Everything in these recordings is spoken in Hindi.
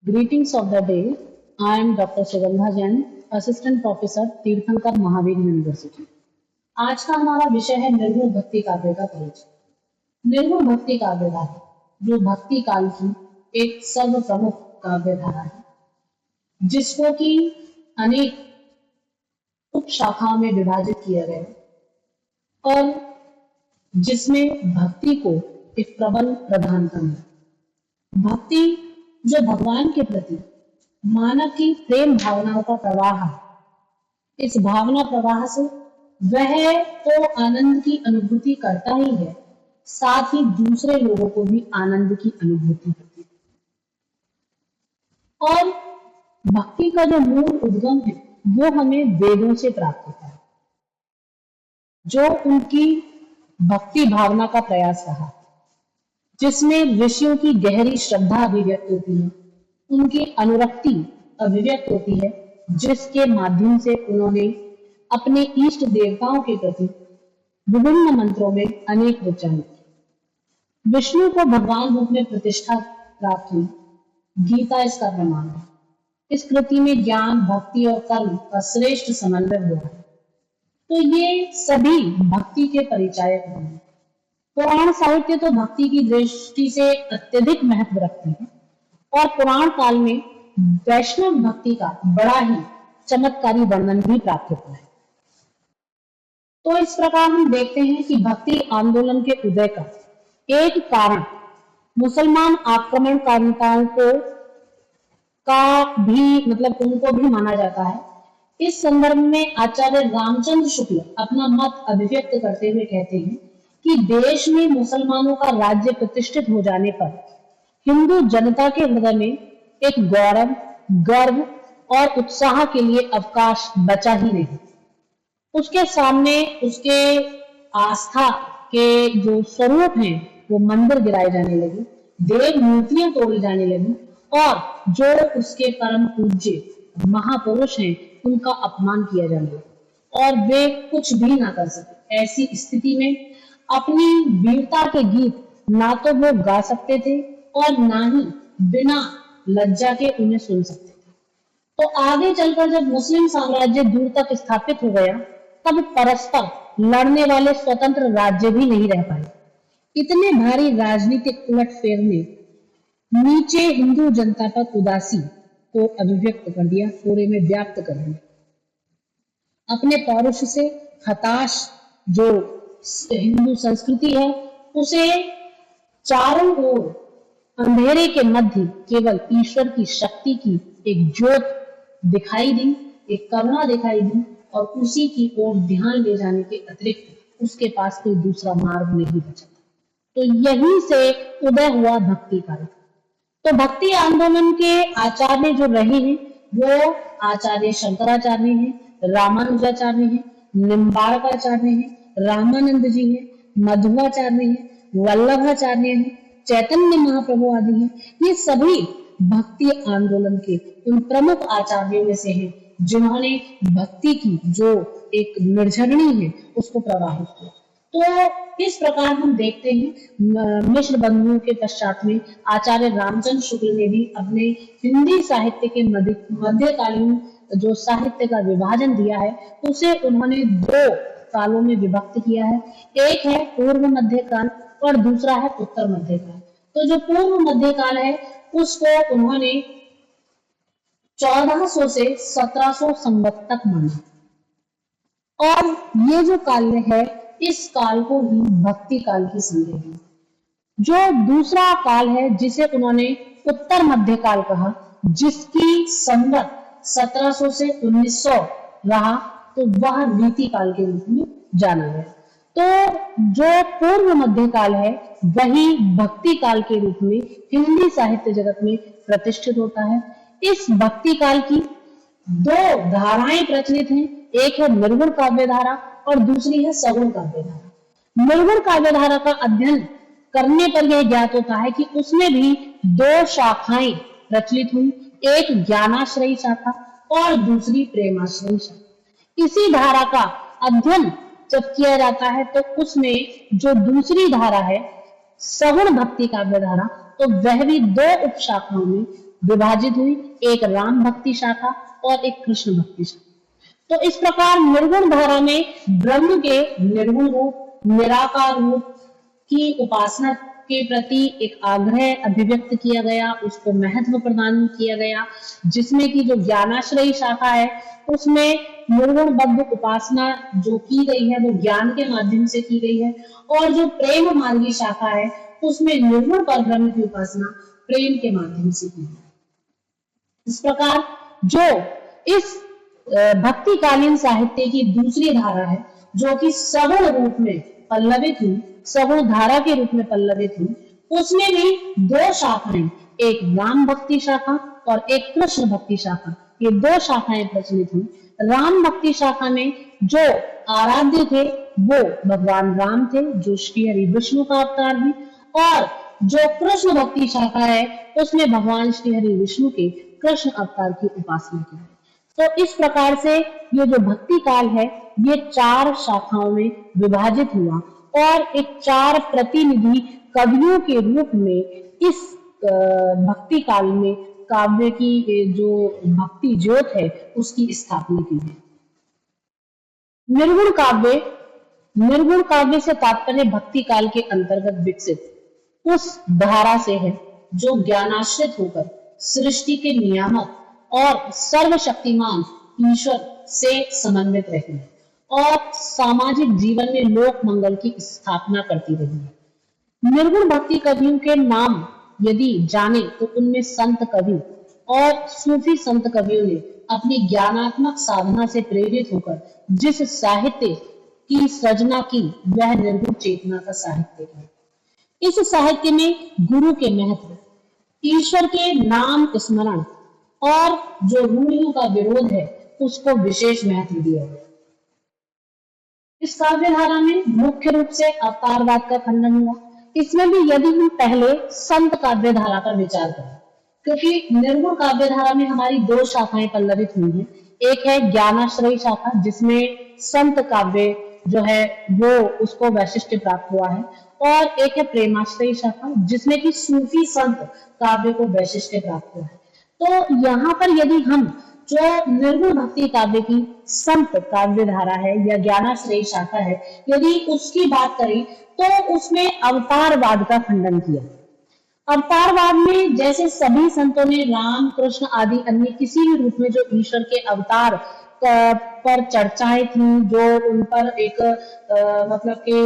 Greetings of the day. I am Dr. Sugandha Jain, Assistant Professor, तीर्थंकर महावीर यूनिवर्सिटी। आज का हमारा विषय है निर्गुण भक्ति काव्य का परिचय। निर्गुण भक्ति काव्य धारा, जो भक्ति काल की एक सर्व प्रमुख काव्य धारा है, जिसको कि अनेक उप शाखाओं में विभाजित किया गया और जिसमें भक्ति को एक प्रबल प्रधानता है। भक्ति जो भगवान के प्रति मानव की प्रेम भावनाओं का प्रवाह है, इस भावना प्रवाह से वह तो आनंद की अनुभूति करता ही है, साथ ही दूसरे लोगों को भी आनंद की अनुभूति होती है। और भक्ति का जो मूल उद्गम है वो हमें वेदों से प्राप्त होता है, जो उनकी भक्ति भावना का प्रयास रहा, जिसमें ऋषियों की गहरी श्रद्धा अभिव्यक्त होती है, उनकी अनुरक्ति अभिव्यक्त होती है, जिसके माध्यम से उन्होंने अपने इष्ट देवताओं के प्रति विभिन्न मंत्रों में अनेक उच्चारण किए। विष्णु को भगवान रूप में प्रतिष्ठा प्राप्त हुई, गीता इसका प्रमाण है। इस कृति में ज्ञान, भक्ति और कर्म का श्रेष्ठ समन्वय हुआ है। तो ये सभी भक्ति के परिचायक हैं। पुराण साहित्य तो भक्ति की दृष्टि से अत्यधिक महत्व रखते हैं और पुराण काल में वैष्णव भक्ति का बड़ा ही चमत्कारी वर्णन भी प्राप्त होता है। तो इस प्रकार हम देखते हैं कि भक्ति आंदोलन के उदय का एक कारण मुसलमान आक्रमणकारिताओं को उनको भी माना जाता है। इस संदर्भ में आचार्य रामचंद्र शुक्ल अपना मत अभिव्यक्त करते हुए कहते हैं कि देश में मुसलमानों का राज्य प्रतिष्ठित हो जाने पर हिंदू जनता के हृदय में एक गौरव, गर्व और उत्साह के लिए अवकाश बचा ही नहीं। उसके सामने उसके आस्था के जो स्वरूप हैं वो मंदिर गिराए जाने लगे, देव मूर्तियां तोड़ी जाने लगी और जो उसके परम पूज्य महापुरुष हैं उनका अपमान किया जाने लगा और वे कुछ भी ना कर सके। ऐसी स्थिति में अपनी वीरता के गीत ना तो वो गा सकते थे और ना ही बिना लज्जा के उन्हें सुन सकते थे। तो आगे चलकर जब मुस्लिम साम्राज्य दूर तक स्थापित हो गया, तब परस्पर लड़ने वाले स्वतंत्र राज्य भी नहीं रह पाए। इतने भारी राजनीतिक उलटफेर ने नीचे हिंदू जनता पर उदासी को अभिव्यक्त कर दिया, पूरे में व्याप्त कर दिया। अपने पौरुष से हताश जो हिंदू संस्कृति है, उसे चारों ओर अंधेरे के मध्य केवल ईश्वर की शक्ति की एक ज्योत दिखाई दी, एक करुणा दिखाई दी और उसी की ओर ध्यान ले जाने के अतिरिक्त उसके पास कोई दूसरा मार्ग नहीं बचा। तो यहीं से उदय हुआ भक्ति काल। तो भक्ति आंदोलन के आचार्य जो रहे हैं वो आचार्य शंकराचार्य हैं, रामानुजाचार्य हैं, निम्बार्काचार्य हैं, रामानंद जी हैं, मध्वाचार्य हैं, वल्लभाचार्य हैं, चैतन्य महाप्रभु आदि हैं। ये सभी भक्ति आंदोलन के उन प्रमुख आचार्यों में से हैं जिन्होंने भक्ति की जो एक निर्झरणी है उसको प्रवाहित किया। तो इस प्रकार हम देखते हैं मिश्र बंधुओं के पश्चात में आचार्य रामचंद्र शुक्ल ने भी अपने हिंदी साहित्य के मध्यकालीन जो साहित्य का विभाजन दिया है उसे उन्होंने दो कालों में विभक्त किया है। एक है पूर्व मध्यकाल और दूसरा है उत्तर मध्यकाल। तो जो पूर्व मध्यकाल है उसको उन्होंने 1400 से 1700 संवत तक माना और ये जो काल है इस काल को ही भक्ति काल की समझे हैं। जो दूसरा काल है जिसे उन्होंने उत्तर मध्यकाल कहा, जिसकी संवत 1700 से 1900 रहा, तो वह रीति काल के रूप में जाना गया। तो जो पूर्व मध्यकाल है वही भक्ति काल के रूप में हिंदी साहित्य जगत में प्रतिष्ठित होता है। इस भक्ति काल की दो धाराएं प्रचलित हैं, एक है निर्गुण काव्य धारा और दूसरी है सगुण काव्य धारा। निर्गुण काव्य धारा का अध्ययन करने पर यह ज्ञात होता है कि उसमें भी दो शाखाएं प्रचलित हुई, एक ज्ञानाश्रयी शाखा और दूसरी प्रेमाश्रयी शाखा। इसी धारा का अध्ययन जब किया जाता है तो उसमें जो दूसरी धारा है सगुण भक्ति काव्य धारा, तो वह भी दो उपशाखाओं में विभाजित हुई, एक राम भक्ति शाखा और एक कृष्ण भक्ति शाखा। तो इस प्रकार निर्गुण धारा में ब्रह्म के निर्गुण रूप, निराकार रूप की उपासना के प्रति एक आग्रह अभिव्यक्त किया गया, उसको महत्व प्रदान किया गया, जिसमें कि जो ज्ञानाश्रयी शाखा है उसमें निर्गुण बद्ध उपासना जो की गई है वो ज्ञान के माध्यम से की गई है, और जो प्रेम मार्गी शाखा है उसमें निर्गुण परब्रह्म की उपासना प्रेम के माध्यम से की है। इस प्रकार जो इस भक्तिकालीन साहित्य की दूसरी धारा है जो कि सगुण रूप में पल्लवित हुई, सगुण धारा के रूप में पल्लवित हुई, उसमें भी दो शाखाएं, एक राम भक्ति शाखा और एक कृष्ण भक्ति शाखा, ये दो शाखाएं प्रचलित हुई। राम भक्ति शाखा में जो आराध्य थे वो भगवान राम थे, जो श्री हरि विष्णु का अवतार है, और जो कृष्ण भक्ति शाखा है उसमें भगवान श्री हरि विष्णु के कृष्ण अवतार की उपासना की है। तो इस प्रकार से ये जो भक्ति काल है ये चार शाखाओं में विभाजित हुआ, और एक चार प्रतिनिधि कवियों के रूप में इस भक्ति काल में काव्य की जो भक्ति ज्योत है उसकी स्थापना की है। निर्गुण काव्य से तात्पर्य भक्ति काल के अंतर्गत विकसित उस धारा से है जो ज्ञानाश्रित होकर सृष्टि के नियामक और सर्वशक्तिमान ईश्वर से समन्वित रही है और सामाजिक जीवन में लोक मंगल की स्थापना करती रही है। निर्गुण भक्ति कवियों के नाम यदि जाने तो उनमें संत कवि और सूफी संत कवियों ने अपनी ज्ञानात्मक साधना से प्रेरित होकर जिस साहित्य की सृजना की वह निर्गुण चेतना का साहित्य है। इस साहित्य में गुरु के महत्व, ईश्वर के नाम स्मरण और जो रूढ़ियों का विरोध है उसको विशेष महत्व दिया है। इस काव्य धारा में मुख्य रूप से अवतारवाद का खंडन हुआ। इसमें भी यदि हम पहले संत काव्य धारा पर विचार करें, क्योंकि निर्गुण काव्य धारा में हमारी दो शाखाएं पल्लवित हुई हैं, एक है ज्ञानाश्रयी शाखा जिसमें संत काव्य जो है वो उसको वैशिष्ट्य प्राप्त हुआ है, और एक है प्रेमाश्रयी शाखा जिसमें कि सूफी संत काव्य को वैशिष्ट्य प्राप्त हुआ है। तो यहाँ पर यदि हम जो निर्गुण भक्ति काव्य की संत काव्य धारा है या ज्ञानाश्रयी शाखा है, यदि उसकी बात करें तो उसमें अवतारवाद का खंडन किया। अवतारवाद में जैसे सभी संतों ने राम, कृष्ण आदि अन्य किसी भी रूप में जो ईश्वर के अवतार पर चर्चाएं थी, जो उन पर एक मतलब के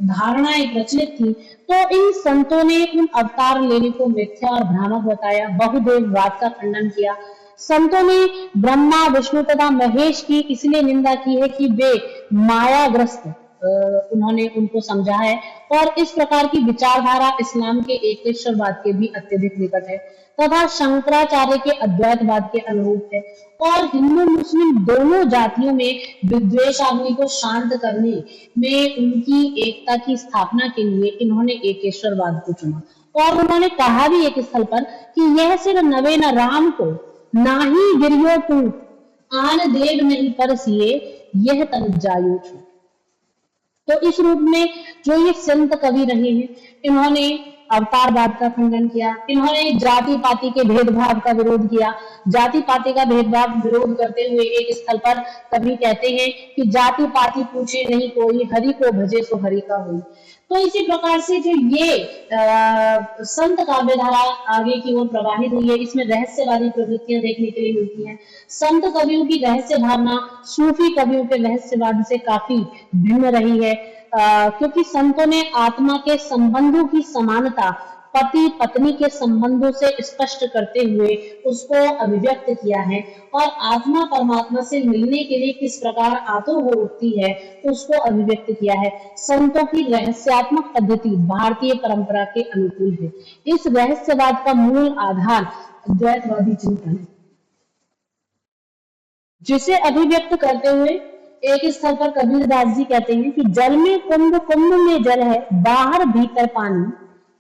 धारणाएं प्रचलित थी, तो इन संतों ने उन अवतार लेने को मिथ्या और भ्रामक बताया, बहुदेववाद का खंडन किया। संतों ने ब्रह्मा, विष्णु तथा महेश की इसलिए निंदा की है कि वे मायाग्रस्त उन्होंने उनको समझा है, और इस प्रकार की विचारधारा इस्लाम के एकेश्वरवाद के भी अत्यधिक निकट है तथा शंकराचार्य के अद्वैतवाद के अनुरूप है, और हिंदू मुस्लिम दोनों जातियों में विद्वेष अग्नि को शांत करने में उनकी एकता की स्थापना के लिए इन्होंने एकेश्वरवाद को चुना। और उन्होंने कहा भी एक स्थल पर कि यह सिर नवे न राम को नाही गिरियो पूत, आन देव नहीं परसिए यह तन जायो छूट। तो इस रूप में जो ये संत कवि रहे हैं, इन्होंने अवतारवाद का खंडन किया, इन्होंने जाति पाति के भेदभाव का विरोध किया। जाति पाति का भेदभाव विरोध करते हुए एक स्थल पर कवि कहते हैं कि जाति पाति पूछे नहीं कोई, हरि को भजे सो हरि का होई। तो इसी प्रकार से जो ये संत काव्य धारा आगे की ओर प्रवाहित हुई है, इसमें रहस्यवादी प्रवृत्तियां देखने के लिए मिलती हैं। संत कवियों की रहस्य भावना सूफी कवियों के रहस्यवाद से काफी भिन्न रही है, क्योंकि संतों ने आत्मा के संबंधों की समानता पति पत्नी के संबंधों से स्पष्ट करते हुए उसको अभिव्यक्त किया है, और आत्मा परमात्मा से मिलने के लिए किस प्रकार आतुर हो उठती है उसको अभिव्यक्त किया है। संतों की रहस्यात्मक पद्धति भारतीय परंपरा के अनुकूल है। इस रहस्यवाद का मूल आधार अद्वैतवादी चिंतन है, जिसे अभिव्यक्त करते हुए एक स्थल पर कबीरदास जी कहते हैं कि जल में कुंभ, कुंभ में जल है, बाहर भीतर पानी,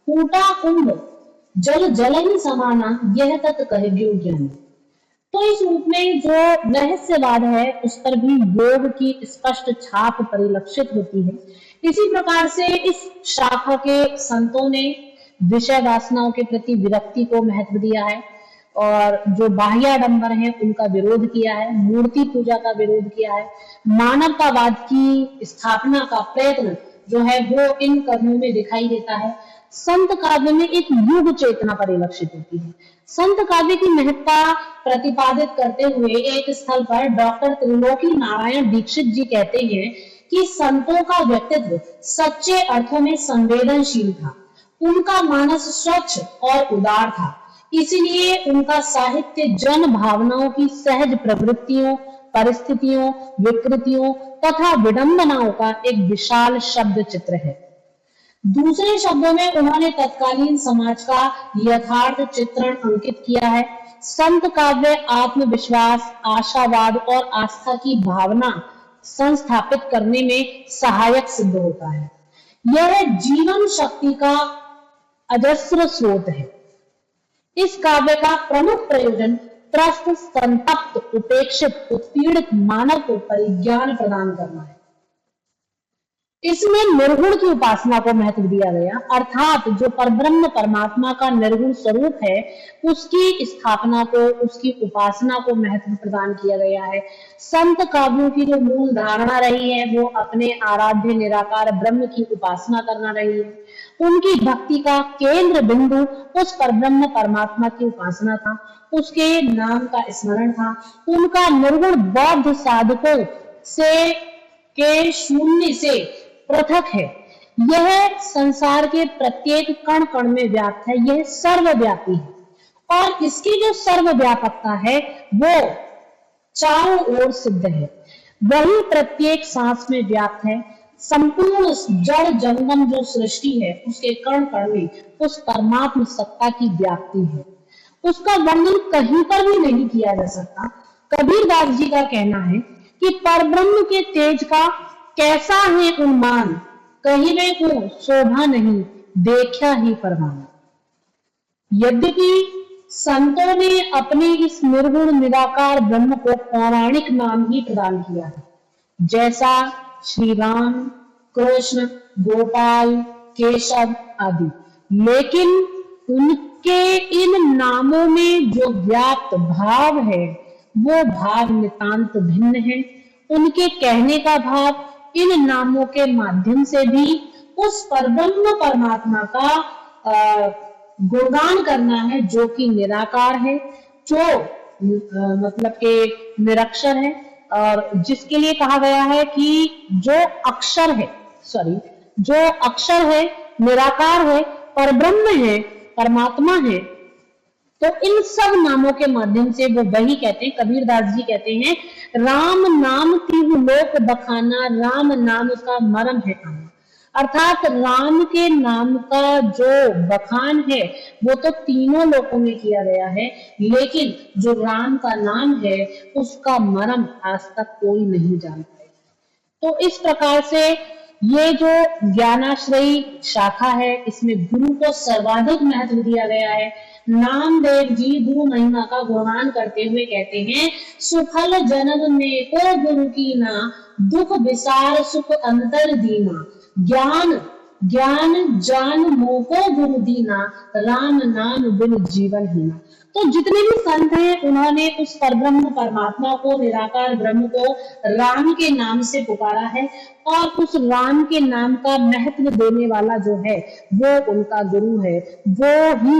फूटा कुंभ जल जल ही समाना, यह तत् कहियो ज्ञानी। तो इस रूप में जो रहस्यवाद है उस पर भी योग की स्पष्ट छाप परिलक्षित होती है। इसी प्रकार से इस शाखा के संतों ने विषय वासनाओं के प्रति विरक्ति को महत्व दिया है। और जो बाह्याडंबर है उनका विरोध किया है, मूर्ति पूजा का विरोध किया है, मानवतावाद की स्थापना का प्रयत्न जो है वो इन कर्मों में दिखाई देता है। संत काव्य में एक युग चेतना परिलक्षित होती है। संत काव्य की महत्ता प्रतिपादित करते हुए एक स्थल पर डॉक्टर त्रिलोकी नारायण दीक्षित जी कहते हैं कि संतों का व्यक्तित्व सच्चे अर्थों में संवेदनशील था, उनका मानस स्वच्छ और उदार था, इसलिए उनका साहित्य जन भावनाओं की सहज प्रवृत्तियों, परिस्थितियों, विकृतियों तथा विडंबनाओं का एक विशाल शब्द चित्र है। दूसरे शब्दों में उन्होंने तत्कालीन समाज का यथार्थ चित्रण अंकित किया है। संत काव्य आत्मविश्वास, आशावाद और आस्था की भावना संस्थापित करने में सहायक सिद्ध होता है। यह जीवन शक्ति का अजस्र स्रोत है। इस काव्य का प्रमुख प्रयोजन त्रस्त, संतप्त, उपेक्षित, उत्पीड़ित मानव को परिज्ञान प्रदान करना है। इसमें निर्गुण की उपासना को महत्व दिया गया, अर्थात जो परब्रह्म परमात्मा का निर्गुण स्वरूप है उसकी स्थापना को, उसकी उपासना को महत्व प्रदान किया गया है। संत काव्यों की जो मूल धारणा रही है वो अपने आराध्य निराकार ब्रह्म की उपासना करना रही है। उनकी भक्ति का केंद्र बिंदु उस परब्रह्म परमात्मा की उपासना था, उसके नाम का स्मरण था। उनका निर्गुण बौद्ध साधकों से के शून्य से पृथक है। यह संसार के प्रत्येक कण कण में व्याप्त है, यह सर्वव्यापी है और इसकी जो सर्वव्यापकता है वो चारों ओर सिद्ध है। वही प्रत्येक सांस में व्याप्त है। संपूर्ण जड़ जंगम जो सृष्टि है उसके कण कण में उस परमात्म सत्ता की व्याप्ति है। उसका वर्णन कहीं पर भी नहीं किया जा सकता। कबीरदास जी का कहना है कि परब्रह्म के तेज का कैसा है उन्मान, कहिबे को शोभा नहीं, देखा ही परवान। यद्यपि संतों ने अपने इस निर्गुण निराकार ब्रह्म को पौराणिक नाम ही प्रदान किया है, जैसा श्री राम, कृष्ण, गोपाल, केशव आदि, लेकिन उनके इन नामों में जो व्याप्त भाव है वो भाव नितांत भिन्न है। उनके कहने का भाव इन नामों के माध्यम से भी उस परब्रह्म परमात्मा का गुणगान करना है जो कि निराकार है, जो मतलब के निरक्षर है और जिसके लिए कहा गया है कि जो अक्षर है, जो अक्षर है, निराकार है, परब्रह्म है, परमात्मा है। तो इन सब नामों के माध्यम से वो वही कहते हैं, कबीरदास जी कहते हैं, राम नाम तिहु लोक बखाना, राम नाम का मरम है आना। अर्थात राम के नाम का जो बखान है वो तो तीनों लोकों में किया गया है, लेकिन जो राम का नाम है उसका मरम आज तक कोई नहीं जान पाया। तो इस प्रकार से ये जो ज्ञानाश्रयी शाखा है इसमें गुरु को सर्वाधिक महत्व दिया गया है। नामदेव जी गुरु महिमा का गुणगान करते हुए कहते हैं, सुफल जन्म में को गुरु की ना, दुख विसार सुख अंतर दीना, ज्ञान ज्ञान जान मोको गुरु दीना, राम नाम बिन जीवन हीना। तो जितने भी संत हैं उन्होंने उस परब्रह्म परमात्मा को, निराकार ब्रह्म को राम के नाम से पुकारा है और उस राम के नाम का महत्व देने वाला जो है वो उनका गुरु है। वो ही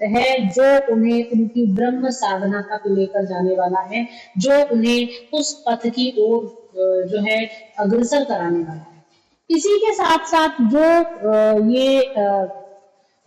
है जो उन्हें उनकी ब्रह्म साधना तक लेकर जाने वाला है, जो उन्हें उस पथ की ओर जो है अग्रसर कराने वाला है। इसी के साथ साथ जो ये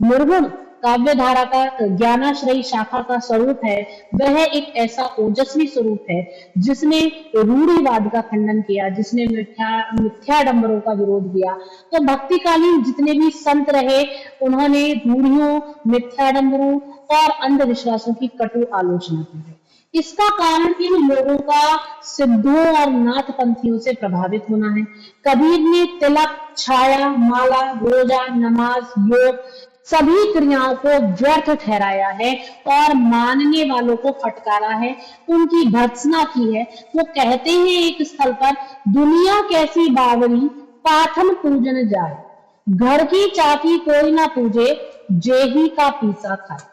निर्गुण काव्य धारा का ज्ञानाश्रयी शाखा का स्वरूप है वह एक ऐसा ओजस्वी स्वरूप है जिसने रूढ़िवाद का खंडन किया, जिसने मिथ्याडंबरों का विरोध किया। तो भक्तिकालीन जितने भी संत रहे उन्होंने रूढ़ियों, मिथ्याडंबरों और अंधविश्वासों की कटु आलोचना की है। इसका कारण इन लोगों का सिद्धों और नाथपंथियों से प्रभावित होना है। कबीर ने तिलक, छाया, माला, रोजा, नमाज, योग सभी क्रियाओं को व्यर्थ ठहराया है और मानने वालों को फटकारा है, उनकी भर्त्सना की है। वो कहते हैं एक स्थल पर, दुनिया कैसी बावरी पाथन पूजन जाए, घर की चाकी कोई ना पूजे, जेही का पीसा खाए।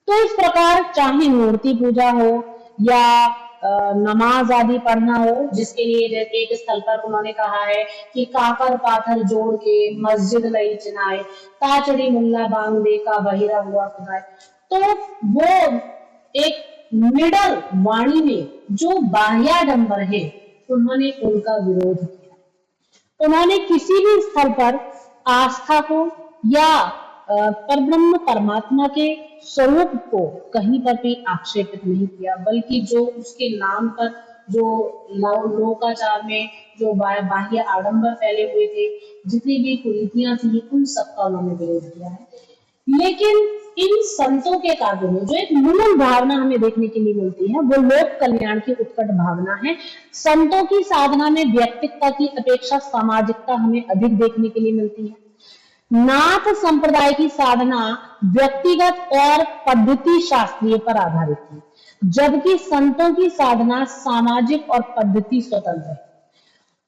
तो इस प्रकार चाहे मूर्ति पूजा हो या नमाज आदि पढ़ना हो, जिसके लिए जैसे एक स्थल पर उन्होंने कहा है कि काकर पाथर जोड़ के मस्जिद लई चिनाए, ताचड़ी मुल्ला बांग दे का बहिरा हुआ खुदाए। तो वो एक मिडल वाणी में जो बाह्याडंबर है, उन्होंने उनका विरोध किया। उन्होंने किसी भी स्थल पर आस्था को या परब्रह्म परमात्मा के स्वरूप को कहीं पर भी आक्षेपित नहीं किया, बल्कि जो उसके नाम पर जो लोकाचार में जो बाह्य आडंबर फैले हुए थे, जितनी भी कुरीतियां थी, उन सबका उन्होंने विरोध किया है। लेकिन इन संतों के काव्य में जो एक मूल भावना हमें देखने के लिए मिलती है, वो लोक कल्याण की उत्कट भावना है। संतों की साधना में व्यक्तित्व की अपेक्षा सामाजिकता हमें अधिक देखने के लिए मिलती है। नाथ संप्रदाय की साधना व्यक्तिगत और पद्धति शास्त्रीय पर आधारित थी, जबकि संतों की साधना सामाजिक और पद्धति स्वतंत्र है।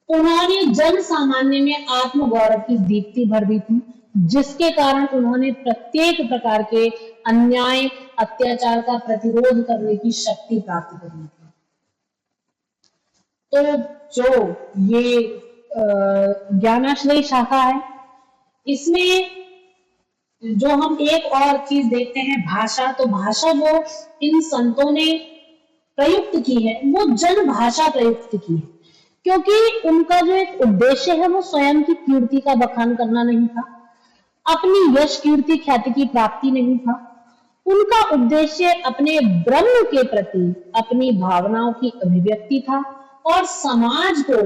उन्होंने जन सामान्य में आत्म गौरव की दीप्ति भर दी थी, जिसके कारण उन्होंने प्रत्येक प्रकार के अन्याय अत्याचार का प्रतिरोध करने की शक्ति प्राप्त कर ली थी। तो जो ये ज्ञानाश्रयी शाखा है, इसमें जो हम एक और चीज देखते हैं, भाषा। तो भाषा जो इन संतों ने प्रयुक्त की है, वो जन भाषा प्रयुक्त की है, क्योंकि उनका जो एक उद्देश्य है वो स्वयं की कीर्ति का बखान करना नहीं था, अपनी यश कीर्ति ख्याति की प्राप्ति नहीं था। उनका उद्देश्य अपने ब्रह्म के प्रति अपनी भावनाओं की अभिव्यक्ति था और समाज को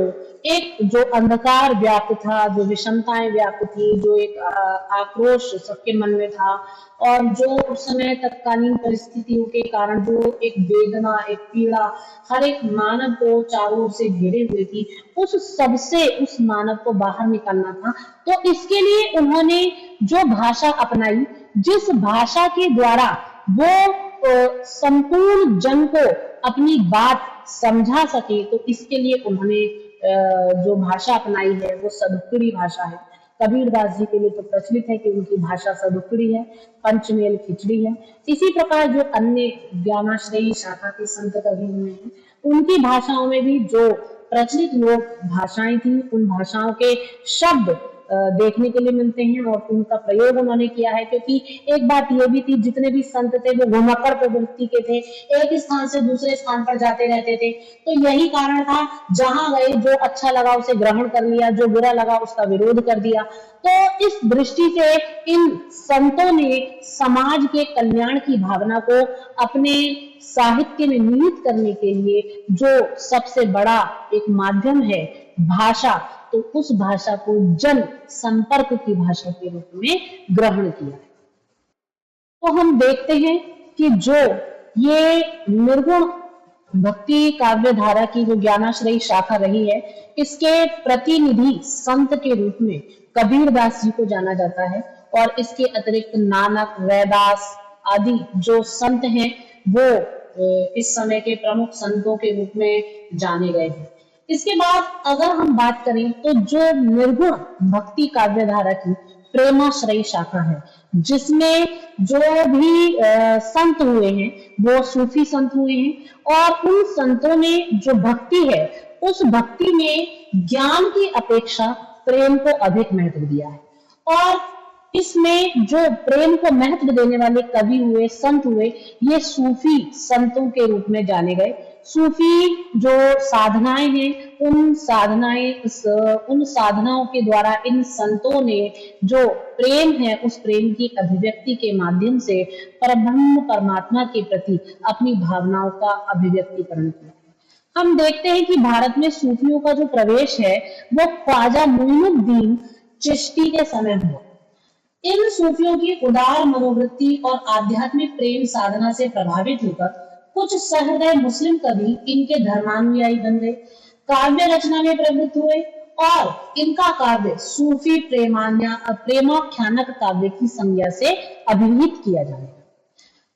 एक जो अंधकार व्याप्त था, जो विषमताएं व्याप्त थी, जो एक आक्रोश सबके मन में था और जो उस समय तत्कालीन परिस्थितियों के कारण जो एक वेदना, एक पीड़ा हर एक मानव को चारों ओर से घेरे हुए थी, उस सबसे उस मानव को बाहर निकालना था। तो इसके लिए उन्होंने जो भाषा अपनाई, जिस भाषा के द्वारा वो संपूर्ण जन को अपनी बात समझा सके, तो इसके लिए उन्होंने जो भाषा अपनाई है वो सदुक्कड़ी भाषा है। कबीरदास जी के लिए तो प्रचलित है कि उनकी भाषा सदुक्कड़ी है, पंचमेल खिचड़ी है। इसी प्रकार जो अन्य ज्ञानाश्रयी शाखा के संत कवि हुए हैं, उनकी भाषाओं में भी जो प्रचलित लोक भाषाएं थी, उन भाषाओं के शब्द देखने के लिए मिलते हैं और उनका प्रयोग उन्होंने किया है। क्योंकि एक बात ये भी थी, जितने भी संत थे वो घुमक्कड़ प्रवृत्ति के थे, एक स्थान से दूसरे स्थान पर जाते रहते थे। तो यही कारण था, जहां गए जो अच्छा लगा उसे ग्रहण कर लिया, जो बुरा लगा उसका विरोध कर दिया। तो इस दृष्टि से इन संतों ने समाज के कल्याण की भावना को अपने साहित्य में निहित करने के लिए जो सबसे बड़ा एक माध्यम है भाषा, तो उस भाषा को जन संपर्क की भाषा के रूप में ग्रहण किया है। तो हम देखते हैं कि जो ये निर्गुण भक्ति काव्य धारा की जो ज्ञानाश्रयी शाखा रही है, इसके प्रतिनिधि संत के रूप में कबीरदास जी को जाना जाता है और इसके अतिरिक्त नानक, रैदास आदि जो संत हैं वो इस समय के प्रमुख संतों के रूप में जाने गए हैं। इसके बाद अगर हम बात करें तो जो निर्गुण भक्ति काव्य धारा की प्रेमाश्रयी शाखा है, जिसमें जो भी संत हुए हैं वो सूफी संत हुए हैं और उन संतों ने जो भक्ति है, उस भक्ति में ज्ञान की अपेक्षा प्रेम को अधिक महत्व दिया है। और इसमें जो प्रेम को महत्व देने वाले कवि हुए, संत हुए, ये सूफी संतों के रूप में जाने गए। सूफी जो साधनाएं हैं, उन साधनाओं के द्वारा इन संतों ने जो प्रेम है, उस प्रेम की अभिव्यक्ति के माध्यम से परब्रह्म परमात्मा के प्रति अपनी भावनाओं का अभिव्यक्तिकरण किया। हम देखते हैं कि भारत में सूफियों का जो प्रवेश है वो ख्वाजा मोइनुद्दीन चिश्ती के समय हुआ। इन सूफियों की उदार मनोवृत्ति और आध्यात्मिक प्रेम साधना से प्रभावित होकर कुछ सहृदय मुस्लिम कवि इनके धर्मानुयायी बन गए, काव्य रचना में प्रवृत्त हुए और इनका काव्य सूफी प्रेमाख्यानक काव्य की संज्ञा से अभिहित किया जाएगा।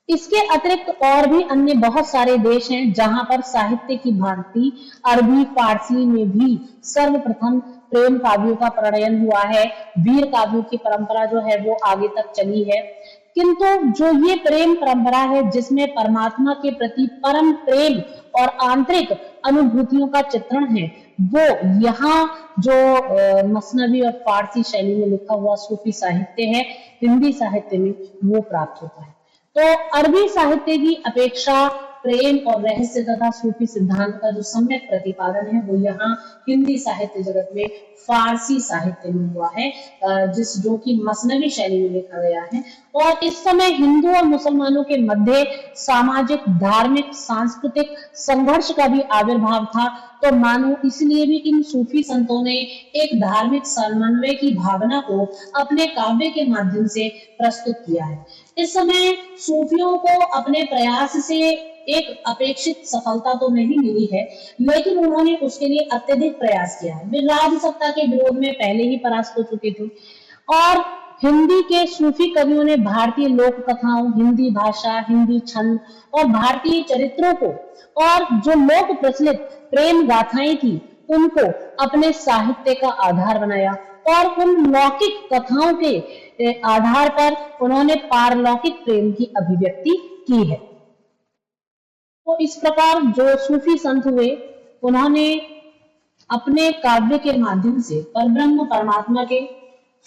इसके अतिरिक्त और भी अन्य बहुत सारे देश हैं जहां पर साहित्य की भांति अरबी, फारसी में भी सर्वप्रथम प्रेम काव्यों का प्रणयन हुआ है। वीर काव्यों की परंपरा जो है वो आगे तक चली है। किंतु जो ये प्रेम परंपरा है जिसमें परमात्मा के प्रति परम प्रेम और आंतरिक अनुभूतियों का चित्रण है, वो यहाँ जो मसनवी और फारसी शैली में लिखा हुआ सूफी साहित्य है, हिंदी साहित्य में वो प्राप्त होता है। तो अरबी साहित्य की अपेक्षा प्रेम और रहस्य तथा सूफी सिद्धांत का जो सम्यक प्रतिपादन है वो यहाँ हिंदी साहित्य जगत में फारसी साहित्य में हुआ है, जो कि मसनवी शैली में लिखा गया है। और इस समय हिंदू और मुसलमानों के मध्य सामाजिक, धार्मिक, सांस्कृतिक संघर्ष का भी आविर्भाव था। तो मानो इसलिए भी इन सूफी संतों ने एक धार्मिक समन्वय की भावना को अपने काव्य के माध्यम से प्रस्तुत किया है। इस समय सूफियों को अपने प्रयास से एक अपेक्षित सफलता तो नहीं मिली है, लेकिन उन्होंने उसके लिए अत्यधिक प्रयास किया है। वे राज सत्ता के विरोध में पहले ही परास्त हो चुके थे और हिंदी के सूफी कवियों ने भारतीय लोक कथाओं, हिंदी भाषा, हिंदी छंद और भारतीय चरित्रों को और जो लोक प्रचलित प्रेम गाथाएं थी उनको अपने साहित्य का आधार बनाया और उन लौकिक कथाओं के आधार पर उन्होंने पारलौकिक प्रेम की अभिव्यक्ति की है। तो इस प्रकार जो सूफी संत हुए उन्होंने अपने काव्य के माध्यम से परब्रह्म परमात्मा के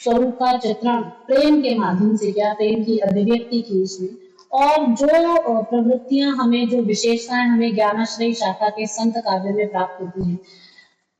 स्वरूप का चित्रण प्रेम के माध्यम से किया, प्रेम की अभिव्यक्ति की इसमें। और जो प्रवृत्तियां हमें, जो विशेषताएं हमें ज्ञानाश्रयी शाखा के संत काव्य में प्राप्त होती हैं,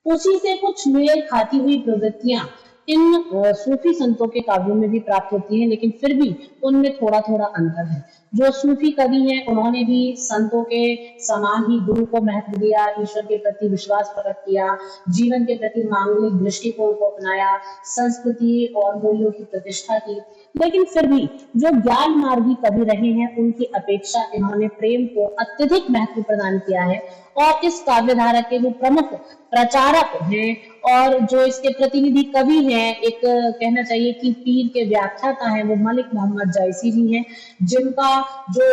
उसी से कुछ मेल खाती हुई प्रवृत्तियां इन सूफी संतों के काव्यों में भी प्राप्त होती हैं, लेकिन फिर भी उनमें थोड़ा थोड़ा अंतर है। जो सूफी कवि हैं उन्होंने भी संतों के समान ही गुरु को महत्व दिया, ईश्वर के प्रति विश्वास प्रकट किया, जीवन के प्रति मांगलिक दृष्टिकोण को अपनाया, संस्कृति और मूल्यों की प्रतिष्ठा की। लेकिन फिर भी जो ज्ञान मार्गी कवि रहे हैं उनकी अपेक्षा इन्होंने प्रेम को अत्यधिक महत्व प्रदान किया है। और इस काव्यधारा के जो प्रमुख प्रचारक हैं और जो इसके प्रतिनिधि कवि हैं, एक कहना चाहिए कि पीर के व्याख्याता हैं, वो मलिक मोहम्मद जायसी जी हैं, जिनका जो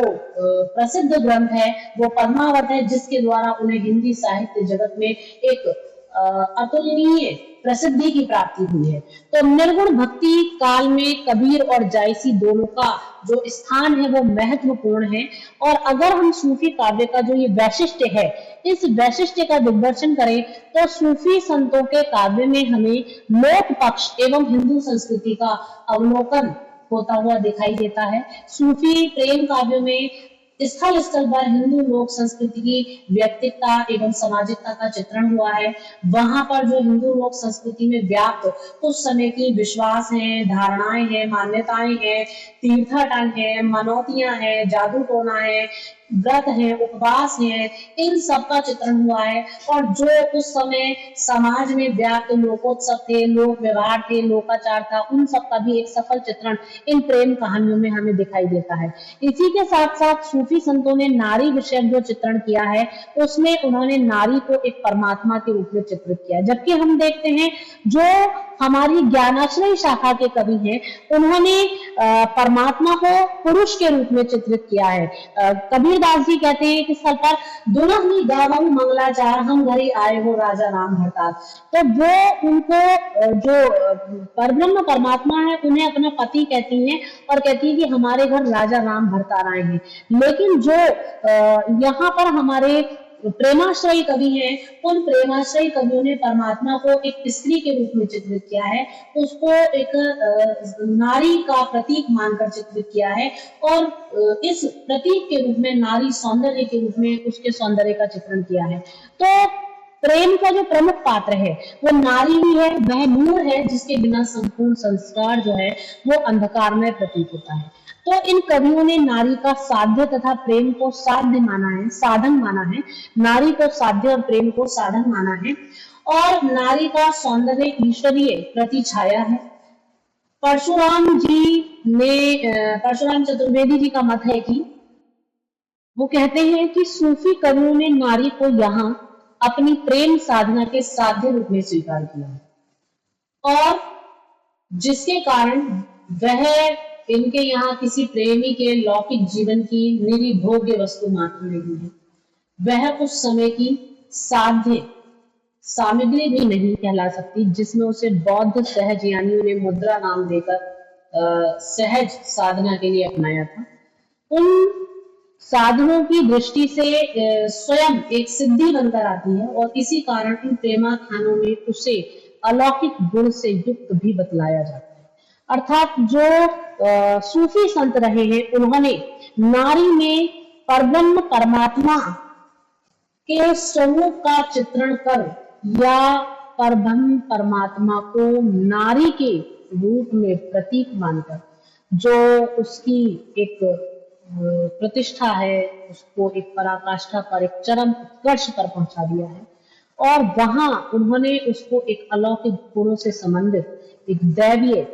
प्रसिद्ध ग्रंथ है वो पद्मावत है, जिसके द्वारा उन्हें हिंदी साहित्य जगत में एक अतुलनीय प्रसिद्धि की प्राप्ति हुई है। तो निर्गुण भक्ति काल में कबीर और जायसी दोनों का जो स्थान है वो महत्वपूर्ण है। और अगर हम सूफी काव्य का जो ये वैशिष्ट्य है, इस वैशिष्ट्य का दिग्दर्शन करें तो सूफी संतों के काव्य में हमें लोक पक्ष एवं हिंदू संस्कृति का अवलोकन होता हुआ दिखाई देता है। सूफी प्रेम काव्यों में स्थल स्थल पर हिंदू लोक संस्कृति की व्यक्तिकता एवं सामाजिकता का चित्रण हुआ है। वहां पर जो हिंदू लोक संस्कृति में व्याप्त उस समय की विश्वास है, धारणाएं हैं, मान्यताएं हैं, तीर्थाटन है, मनौतियां हैं, जादू टोना है, व्रत है, उपवास है, इन सब का चित्रण हुआ है। और जो उस समय समाज में व्याप्त लोकोत्सव थे, लोक व्यवहार थे, लोकाचार था, उन सब का भी एक सफल चित्रण इन प्रेम कहानियों में हमें दिखाई देता है। इसी के साथ साथ सूफी संतों ने नारी विषयक जो चित्रण किया है उसमें उन्होंने नारी को एक परमात्मा के रूप में चित्रित किया। जबकि हम देखते हैं जो हमारी ज्ञानाश्रयी शाखा के कवि हैं उन्होंने परमात्मा को पुरुष के रूप में चित्रित किया है। कबीरदास जी कहते हैं कि स्थल पर दुल्हनी गावहु मंगलाचार, हम घरे आए हो राजा राम भरतार। तो वो उनको जो परब्रह्म परमात्मा है उन्हें अपना पति कहती हैं और कहती है कि हमारे घर राजा राम भरतार आए हैं। लेकिन जो यहाँ पर हमारे प्रेमाश्रयी कवि हैं, उन प्रेमाश्रयी कवियों ने परमात्मा को एक स्त्री के रूप में चित्रित किया है, उसको एक नारी का प्रतीक मानकर चित्रित किया है। और इस प्रतीक के रूप में नारी सौंदर्य के रूप में उसके सौंदर्य का चित्रण किया है। तो प्रेम का जो प्रमुख पात्र है वो नारी ही है, वह नूर है जिसके बिना संपूर्ण संस्कार जो है वो अंधकार में प्रतीत होता है। तो इन कवियों ने नारी का साध्य तथा प्रेम को साध्य माना है, साधन माना है। नारी को साध्य और प्रेम को साधन माना है। और नारी का सौंदर्य ईश्वरीय प्रतिछाया है। परशुराम चतुर्वेदी जी का मत है कि वो कहते हैं कि सूफी कवियों ने नारी को यहाँ अपनी प्रेम साधना के साध्य रूप में स्वीकार किया और जिसके कारण वह इनके यहाँ किसी प्रेमी के लौकिक जीवन की निरी भोग्य वस्तु मात्र नहीं है, वह उस समय की साध्य सामग्री भी नहीं कहला सकती जिसमें उसे बौद्ध सहज यानियों ने मुद्रा नाम देकर सहज साधना के लिए अपनाया था। उन साधनों की दृष्टि से स्वयं एक सिद्धि बनकर आती है और इसी कारण इन प्रेमाख्यानों में उसे अलौकिक गुण से युक्त भी बतलाया जाता है। अर्थात जो सूफी संत रहे हैं उन्होंने नारी में परब्रह्म परमात्मा के स्वरूप का चित्रण कर या परब्रह्म परमात्मा को नारी के रूप में प्रतीक मानकर जो उसकी एक प्रतिष्ठा है, उसको एक पराकाष्ठा पर, एक चरम उत्कर्ष पर पहुंचा दिया है और वहां उन्होंने उसको एक अलौकिक गुणों से संबंधित, एक दैवीय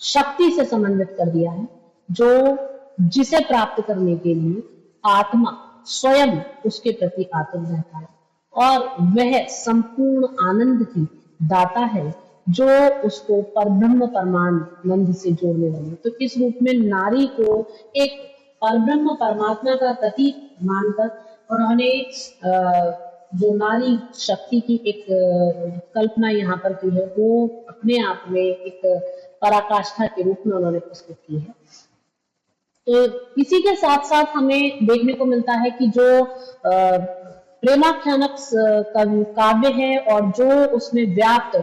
शक्ति से संबंधित कर दिया है, जो जिसे प्राप्त करने के लिए आत्मा स्वयं उसके प्रति आतुर रहता है और वह संपूर्ण आनंद की दाता है जो उसको परब्रह्म परमानंद से जोड़ने वाली। तो इस रूप में नारी को एक परब्रह्म परमात्मा का प्रतीक मानकर उन्होंने जो नारी शक्ति की एक कल्पना यहाँ पर की है वो अपने आप में एक पराकाष्ठा के रूप में उन्होंने प्रस्तुत की है। तो इसी के साथ साथ हमें देखने को मिलता है कि जो प्रेमाख्यानक काव्य है और जो उसमें व्याप्त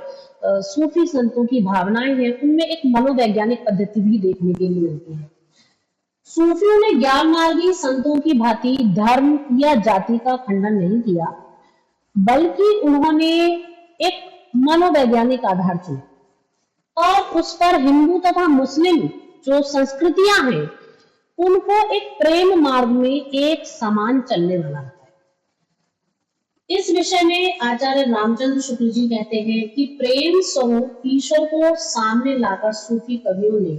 सूफी संतों की भावनाएं हैं उनमें एक मनोवैज्ञानिक पद्धति भी देखने के लिए मिलती है। सूफियों ने ज्ञान मार्गी संतों की भांति धर्म या जाति का खंडन नहीं किया, बल्कि उन्होंने एक मनोवैज्ञानिक आधार चुना और उस पर हिंदू तथा मुस्लिम जो संस्कृतियां हैं उनको एक प्रेम मार्ग में एक समान चलने वाला है। इस विषय में आचार्य रामचंद्र शुक्ल जी कहते हैं कि प्रेम स्वरूप ईश्वर को सामने लाकर सूफी कवियों ने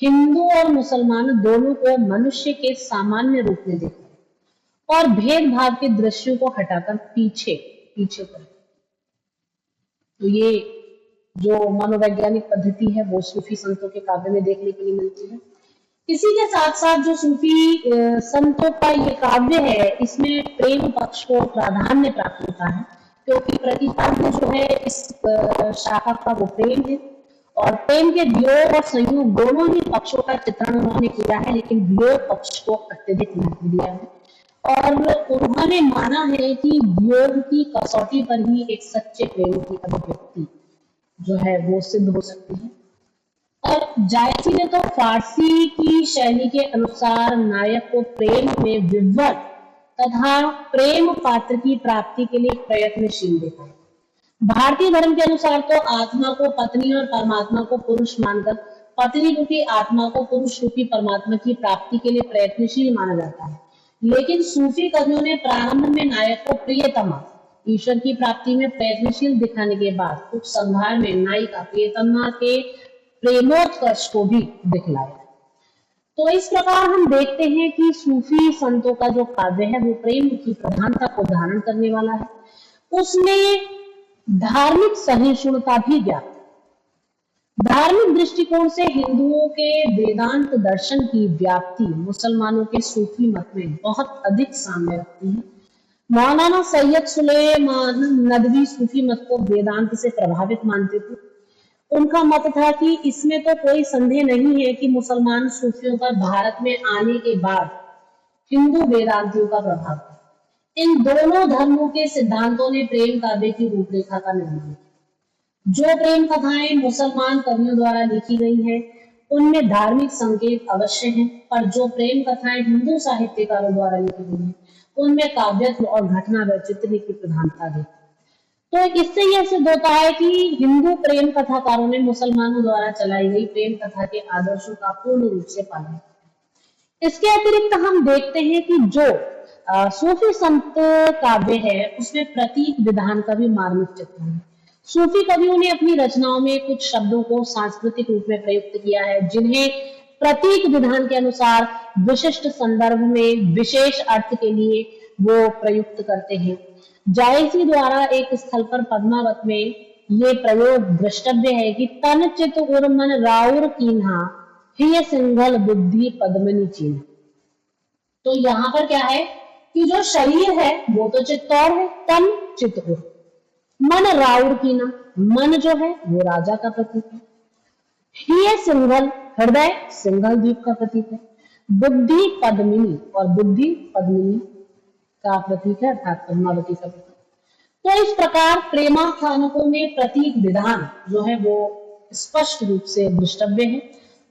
हिंदू और मुसलमान दोनों को मनुष्य के सामान्य रूप में देखा और भेदभाव के दृश्यों को हटाकर पीछे कर। तो ये जो मनोवैज्ञानिक पद्धति है वो सूफी संतों के काव्य में देखने के लिए मिलती है। इसी के साथ साथ जो सूफी संतों का ये काव्य है इसमें प्रेम पक्ष को प्राधान्य प्राप्त होता है क्योंकि प्रतिपाद्य जो है इस शाखा का वो प्रेम है और प्रेम के वियोग और संयोग दोनों ही पक्षों का चित्रण उन्होंने किया है, लेकिन वियोग पक्ष को अत्यधिक महत्व दिया है और उन्होंने माना है कि वियोग की कसौटी पर ही एक सच्चे प्रेम की अभिव्यक्ति जो है वो सिद्ध हो सकती है। और जायसी ने तो फारसी की शैली के अनुसार नायक को प्रेम में विवश तथा प्रेम पात्र की प्राप्ति के लिए प्रयत्नशील देखा है। भारतीय धर्म के अनुसार तो आत्मा को पत्नी और परमात्मा को पुरुष मानकर पत्नी रूपी आत्मा को पुरुष रूपी परमात्मा की प्राप्ति के लिए प्रयत्नशील माना जाता है, लेकिन सूफी कवियों ने प्रारंभ में नायक को प्रियतमा ईश्वर की प्राप्ति में प्रयत्नशील दिखाने के बाद कुछ संभार में नायिका प्रियतमा के प्रेमोत्कर्ष को भी दिखलाया। तो इस प्रकार हम देखते हैं कि सूफी संतों का जो काव्य है वो प्रेम की प्रधानता को धारण करने वाला है, उसमें धार्मिक सहिष्णुता भी व्याप्त है। धार्मिक दृष्टिकोण से हिंदुओं के वेदांत दर्शन की व्याप्ति मुसलमानों के सूफी मत में बहुत अधिक सामने रखती है। मौलाना सैयद सुलेमान नदवी सूफी मत को वेदांत से प्रभावित मानते थे। उनका मत था कि इसमें तो कोई संदेह नहीं है कि मुसलमान सूफियों पर भारत में आने के बाद हिंदू वेदांतियों का प्रभाव था। इन दोनों धर्मों के सिद्धांतों ने प्रेम काव्य की रूपरेखा का निर्माण किया। जो प्रेम कथाएं मुसलमान कवियों द्वारा लिखी गई हैं, उनमें धार्मिक संकेत अवश्य हैं, पर जो प्रेम कथाएं हिंदू साहित्यकारों द्वारा लिखी गई हैं, उनमें काव्यत्व और घटना वैचित्र्य की प्रधानता है। तो इससे यह सिद्ध होता है कि हिंदू प्रेम कथाकारों ने मुसलमानों द्वारा चलाई गई प्रेम कथा के आदर्शों का पूर्ण रूप से पालन किया। इसके अतिरिक्त हम देखते हैं कि जो सूफी संत काव्य है उसमें प्रतीक विधान का भी मार्मिक चित्रण है। सूफी कवियों ने अपनी रचनाओं में कुछ शब्दों को सांस्कृतिक रूप में प्रयुक्त किया है जिन्हें प्रतीक विधान के अनुसार विशिष्ट संदर्भ में विशेष अर्थ के लिए वो प्रयुक्त करते हैं। जायसी द्वारा एक स्थल पर पद्मावत में ये प्रयोग दृष्टव्य है कि तन चित उर्मन राउर कीन्हा हिय सिंघल बुद्धि पद्मनि चिन्ह। तो यहाँ पर क्या है कि जो शरीर है वो तो चित्तौड़ है, तन चित उर, मन राउर कीना, मन जो है वो राजा का प्रतीक है। ये सिंघल हृदय सिंघल द्वीप का प्रतीक है। बुद्धि पद्मिनी और बुद्धि पद्मिनी का प्रतीक है, अर्थात पद्मावती का प्रतीक। तो इस प्रकार प्रेमाख्यानकों में प्रतीक विधान जो है वो स्पष्ट रूप से दृष्टव्य है।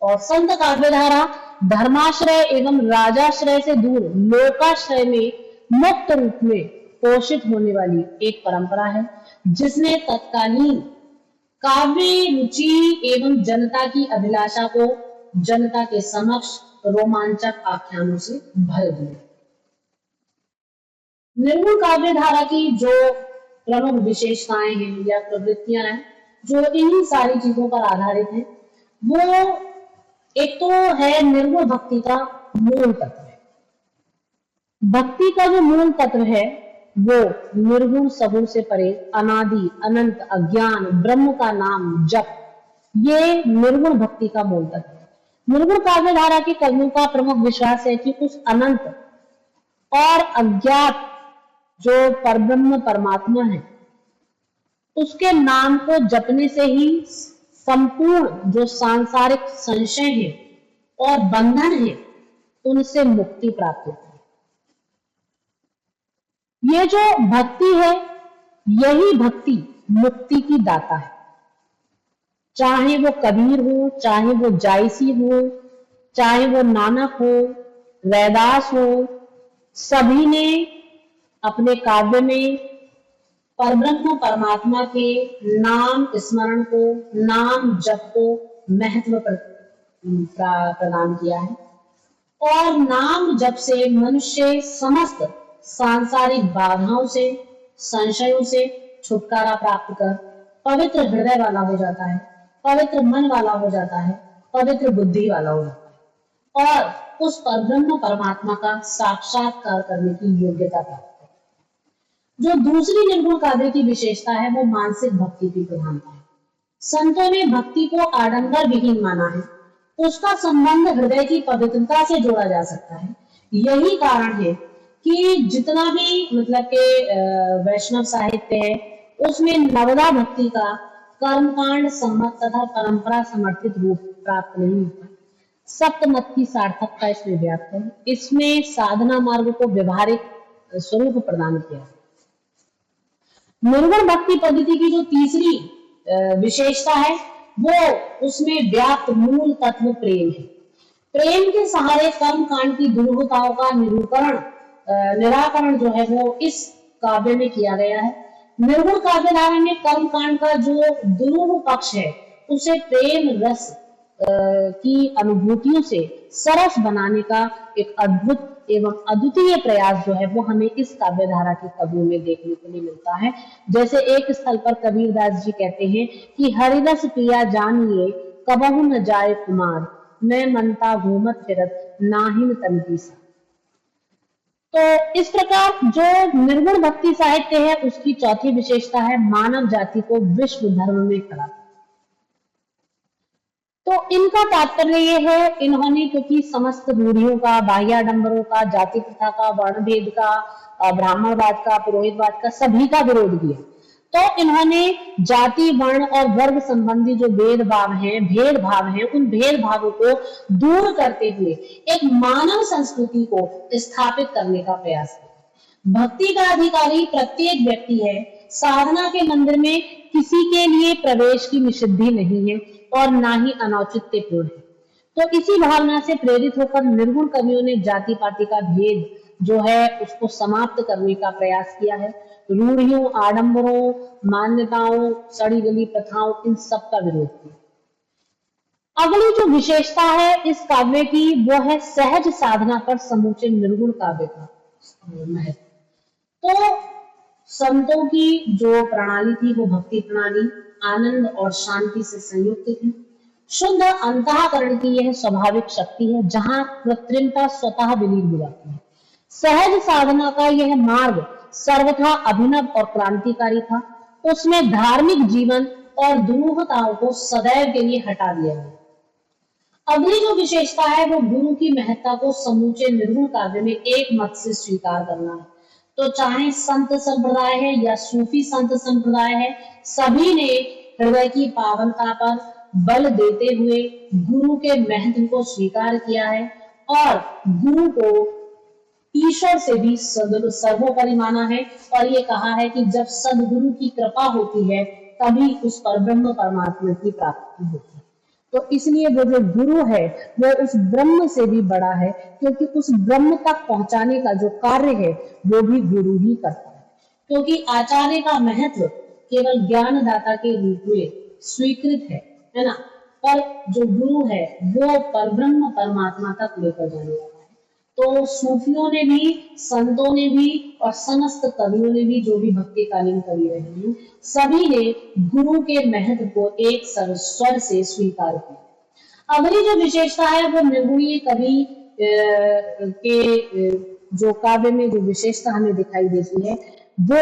और संत काव्यधारा धर्माश्रय एवं राजाश्रय से दूर लोकाश्रय में मुक्त रूप में पोषित होने वाली एक परंपरा है, जिसने तत्कालीन काव्य रुचि एवं जनता की अभिलाषा को जनता के समक्ष रोमांचक आख्यानों से भर दिया। निर्गुण काव्य धारा की जो प्रमुख विशेषताएं हैं या प्रवृत्तियां हैं जो इन्हीं सारी चीजों पर आधारित है, वो एक तो है निर्गुण भक्ति का मूल तत्व है। भक्ति का जो मूल तत्व है वो निर्गुण सगुण से परे अनादि अनंत अज्ञान ब्रह्म का नाम जप, ये निर्गुण भक्ति का मूल तत्व है। निर्गुण काव्य धारा के कवियों का प्रमुख विश्वास है कि उस अनंत और अज्ञात जो परब्रह्म परमात्मा है उसके नाम को जपने से ही संपूर्ण जो सांसारिक संशय है और बंधन है उनसे मुक्ति प्राप्त होती है। ये जो भक्ति है यही भक्ति मुक्ति की दाता है। चाहे वो कबीर हो, चाहे वो जायसी हो, चाहे वो नानक हो, रैदास हो, सभी ने अपने काव्य में परब्रह्म परमात्मा के नाम स्मरण को, नाम जप को महत्व प्रदान किया है। और नाम जप से मनुष्य समस्त सांसारिक बाधाओं से, संशयों से छुटकारा प्राप्त कर पवित्र हृदय वाला हो जाता है, पवित्र मन वाला हो जाता है, पवित्र बुद्धि वाला हो जाता है और उस परब्रह्म परमात्मा का साक्षात्कार करने की योग्यता प्राप्त है। जो दूसरी निर्गुण काव्य की विशेषता है वो मानसिक भक्ति की प्रधानता है। संतों ने भक्ति को आडंबर विहीन माना है, उसका संबंध हृदय की पवित्रता से जोड़ा जा सकता है। यही कारण है कि जितना भी मतलब के वैष्णव साहित्य है उसमें नवदा भक्ति का कर्मकांड सम्मत तथा परंपरा समर्थित रूप प्राप्त नहीं होता। सप्तमत की सार्थकता इसमें व्याप्त है। इसमें साधना मार्ग को व्यवहारिक स्वरूप प्रदान किया। निर्गुण भक्ति पद्धति की जो तीसरी विशेषता है वो उसमें व्याप्त मूल तत्व प्रेम है। प्रेम के सहारे कर्म कांड की दुरूहताओं का निराकरण जो है वो इस काव्य में किया गया है। निर्गुण काव्य धारा में कर्म कांड का जो दुरूह पक्ष है उसे प्रेम रस की अनुभूतियों से सरस बनाने का एक अद्भुत एवं अद्वितीय प्रयास जो है वो हमें इस काव्य धारा के कवियों में देखने को नहीं मिलता है। जैसे एक स्थल पर कबीरदास जी कहते हैं कि हरिरस पिया जानिए कबहु न जाए कुमार, मैं मनता घूमत फिरत नाहिन तन की सा। तो इस प्रकार जो निर्गुण भक्ति साहित्य है उसकी चौथी विशेषता है मानव जाति को विश्व धर्म में खड़ा। तो इनका तात्पर्य ये है, इन्होंने क्योंकि समस्त रूढ़ियों का, बाह्याडंबरों का, जाति प्रथा का, वर्ण भेद का, ब्राह्मणवाद का, पुरोहितवाद का, सभी का विरोध किया। तो इन्होंने जाति वर्ण और वर्ग संबंधी जो भेदभाव हैं उन भेदभावों को दूर करते हुए एक मानव संस्कृति को स्थापित करने का प्रयास किया। भक्ति का अधिकारी प्रत्येक व्यक्ति है। साधना के मंदिर में किसी के लिए प्रवेश की निषिद्धि नहीं है और ना ही अनौचित्यपूर्ण है। तो इसी भावना से प्रेरित होकर निर्गुण कवियों ने जाति पाति का भेद जो है उसको समाप्त करने का प्रयास किया है। रूढ़ियों, आडंबरों, मान्यताओं, सड़ी गली प्रथाओं, इन सब का विरोध किया। अगली जो विशेषता है इस काव्य की वो है सहज साधना पर समूचे निर्गुण काव्य का महत्व। तो संतों की जो प्रणाली थी वो भक्ति प्रणाली आनंद और शांति से संयुक्त थी। शुद्ध अंतःकरण की यह स्वाभाविक शक्ति है जहां कृत्रिमता स्वतः विलीन हो जाती है। सहज साधना का यह मार्ग सर्वथा अभिनव और क्रांतिकारी था। उसमें धार्मिक जीवन और दुरूहताओं को सदैव के लिए हटा दिया गया। अगली जो विशेषता है वो गुरु की महत्ता को समूचे निर्गुण काव्य में एक मत से स्वीकार करना है। तो चाहे संत संप्रदाय है या सूफी संत संप्रदाय है, सभी ने हृदय की पावनता पर बल देते हुए गुरु के महत्व को स्वीकार किया है और गुरु को ईश्वर से भी सर्वोपरि माना है और ये कहा है कि जब सदगुरु की कृपा होती है तभी उस परब्रह्म परमात्मा की प्राप्ति होती है। तो इसलिए वो जो गुरु है वो उस ब्रह्म से भी बड़ा है, क्योंकि उस ब्रह्म तक पहुंचाने का जो कार्य है वो भी गुरु ही करता है। क्योंकि आचार्य का महत्व केवल ज्ञानदाता के रूप में स्वीकृत है ना, पर जो गुरु है वो परब्रह्म परमात्मा तक लेकर जाने वाला है। तो सूफियों ने भी, संतों ने भी और समस्त कवियों ने भी, जो भी भक्तिकालीन कवि रहे हैं, सभी ने गुरु के महत्व को एक स्वर से स्वीकार किया। अगली जो विशेषता है वो निर्गुणीय कवि के जो काव्य में जो विशेषता हमें दिखाई देती है वो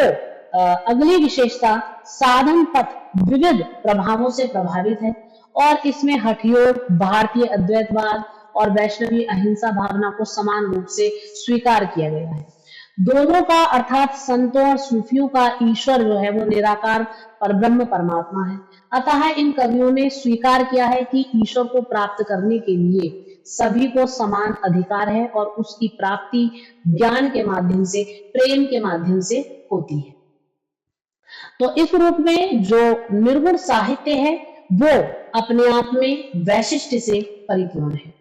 अगली विशेषता साधन पथ विविध प्रभावों से प्रभावित है और इसमें हठयोग, भारतीय अद्वैतवाद और वैष्णवी अहिंसा भावना को समान रूप से स्वीकार किया गया है। दोनों का अर्थात संतों और सूफियों का ईश्वर जो है वो निराकार परब्रह्म परमात्मा है। अतः इन कवियों ने स्वीकार किया है कि ईश्वर को प्राप्त करने के लिए सभी को समान अधिकार है और उसकी प्राप्ति ज्ञान के माध्यम से, प्रेम के माध्यम से होती है। तो इस रूप में जो निर्गुण साहित्य है वो अपने आप में वैशिष्ट्य से परिपूर्ण है।